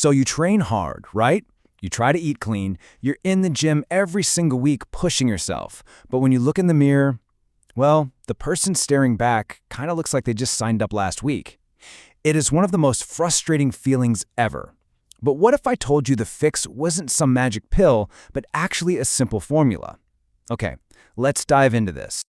So you train hard, right? You try to eat clean, you're in the gym every single week pushing yourself. But when you look in the mirror, well, the person staring back kind of looks like they just signed up last week. It is one of the most frustrating feelings ever. But what if I told you the fix wasn't some magic pill, but actually a simple formula? Okay, let's dive into this.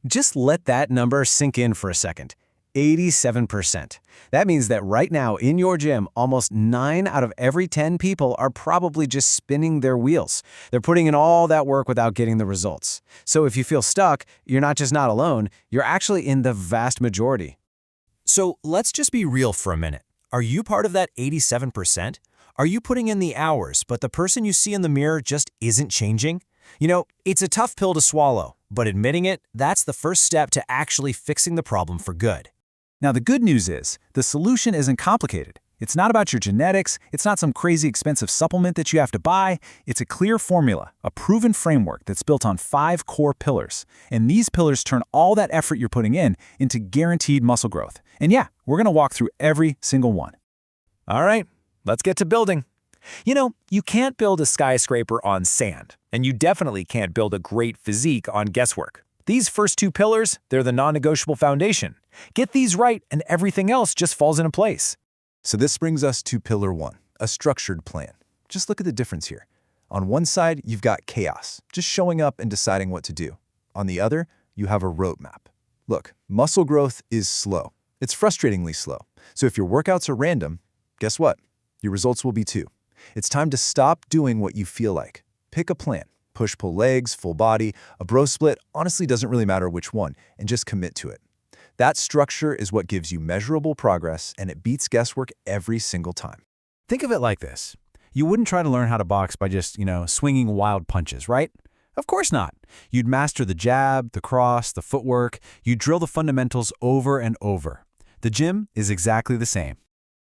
Just let that number sink in for a second. 87%. That means that right now in your gym, almost 9 out of every 10 people are probably just spinning their wheels. They're putting in all that work without getting the results. So if you feel stuck, you're not just not alone, you're actually in the vast majority. So let's just be real for a minute. Are you part of that 87%? Are you putting in the hours, but the person you see in the mirror just isn't changing? You know, it's a tough pill to swallow, but admitting it, that's the first step to actually fixing the problem for good. Now, the good news is, the solution isn't complicated. It's not about your genetics, it's not some crazy expensive supplement that you have to buy. It's a clear formula, a proven framework that's built on 5 core pillars. And these pillars turn all that effort you're putting in into guaranteed muscle growth. And yeah, we're going to walk through every single one. All right, let's get to building. You know, you can't build a skyscraper on sand, and you definitely can't build a great physique on guesswork. These first 2 pillars, they're the non-negotiable foundation. Get these right, and everything else just falls into place. So this brings us to pillar 1, a structured plan. Just look at the difference here. On one side, you've got chaos, just showing up and deciding what to do. On the other, you have a roadmap. Look, muscle growth is slow. It's frustratingly slow. So if your workouts are random, guess what? Your results will be too. It's time to stop doing what you feel like. Pick a plan. Push-pull legs, full body, a bro split, honestly doesn't really matter which one, and just commit to it. That structure is what gives you measurable progress, and it beats guesswork every single time. Think of it like this. You wouldn't try to learn how to box by just, swinging wild punches, right? Of course not. You'd master the jab, the cross, the footwork. You'd drill the fundamentals over and over. The gym is exactly the same.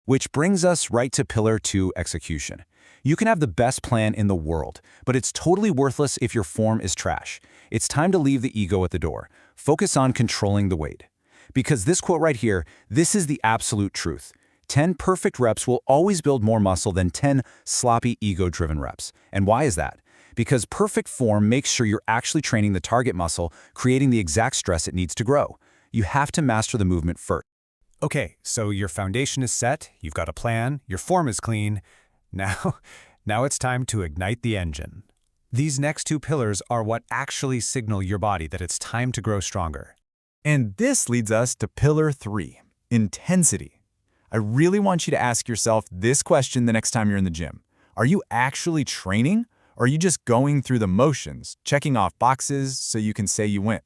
Which brings us right to pillar 2, execution. You can have the best plan in the world, but it's totally worthless if your form is trash. It's time to leave the ego at the door. Focus on controlling the weight. Because this quote right here, this is the absolute truth. 10 perfect reps will always build more muscle than 10 sloppy, ego-driven reps. And why is that? Because perfect form makes sure you're actually training the target muscle, creating the exact stress it needs to grow. You have to master the movement first. Okay, so your foundation is set, you've got a plan, your form is clean. Now it's time to ignite the engine. These next 2 pillars are what actually signal your body that it's time to grow stronger. And this leads us to pillar 3, intensity. I really want you to ask yourself this question the next time you're in the gym. Are you actually training, or are you just going through the motions, checking off boxes so you can say you went?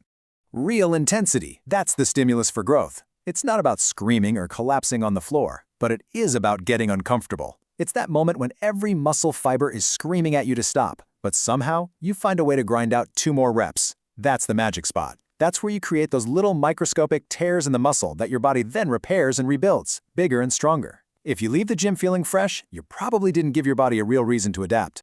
Real intensity, that's the stimulus for growth. It's not about screaming or collapsing on the floor, but it is about getting uncomfortable. It's that moment when every muscle fiber is screaming at you to stop, but somehow you find a way to grind out 2 more reps. That's the magic spot. That's where you create those little microscopic tears in the muscle that your body then repairs and rebuilds, bigger and stronger. If you leave the gym feeling fresh, you probably didn't give your body a real reason to adapt.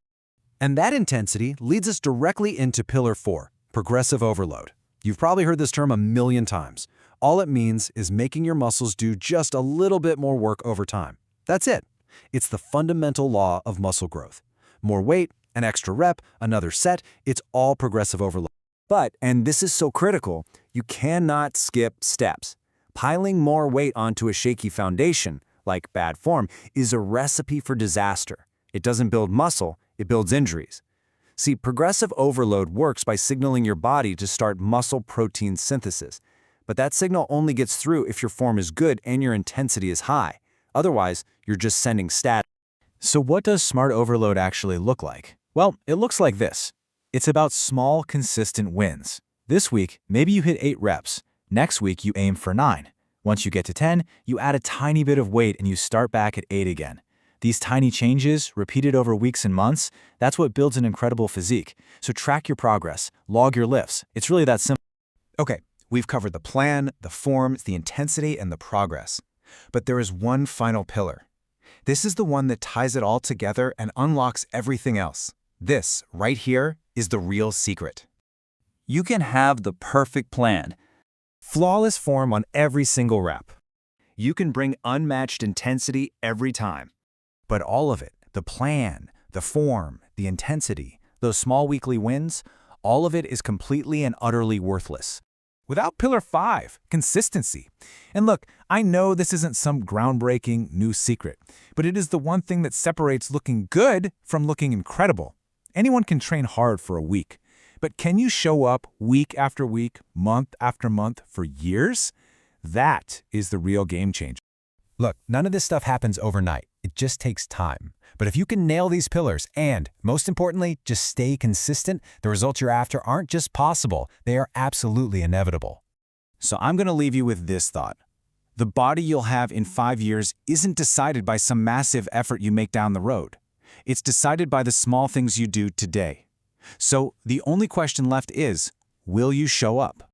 And that intensity leads us directly into pillar 4, progressive overload. You've probably heard this term a million times. All it means is making your muscles do just a little bit more work over time. That's it. It's the fundamental law of muscle growth. More weight, an extra rep, another set, it's all progressive overload. But, and this is so critical, you cannot skip steps. Piling more weight onto a shaky foundation, like bad form, is a recipe for disaster. It doesn't build muscle, it builds injuries. See, progressive overload works by signaling your body to start muscle protein synthesis. But that signal only gets through if your form is good and your intensity is high. Otherwise, you're just sending stat. So what does smart overload actually look like? Well, it looks like this. It's about small, consistent wins. This week, maybe you hit 8 reps. Next week, you aim for 9. Once you get to 10, you add a tiny bit of weight and you start back at 8 again. These tiny changes, repeated over weeks and months, that's what builds an incredible physique. So track your progress, log your lifts. It's really that simple. Okay, we've covered the plan, the form, the intensity, and the progress. But there is one final pillar. This is the one that ties it all together and unlocks everything else. This, right here, is the real secret. You can have the perfect plan, flawless form on every single rep. You can bring unmatched intensity every time. But all of it, the plan, the form, the intensity, those small weekly wins, all of it is completely and utterly worthless without Pillar 5, consistency. And look, I know this isn't some groundbreaking new secret, but it is the one thing that separates looking good from looking incredible. Anyone can train hard for a week, but can you show up week after week, month after month for years? That is the real game changer. Look, none of this stuff happens overnight. It just takes time. But if you can nail these pillars and, most importantly, just stay consistent, the results you're after aren't just possible, they are absolutely inevitable. So I'm going to leave you with this thought. The body you'll have in 5 years isn't decided by some massive effort you make down the road. It's decided by the small things you do today. So the only question left is, will you show up?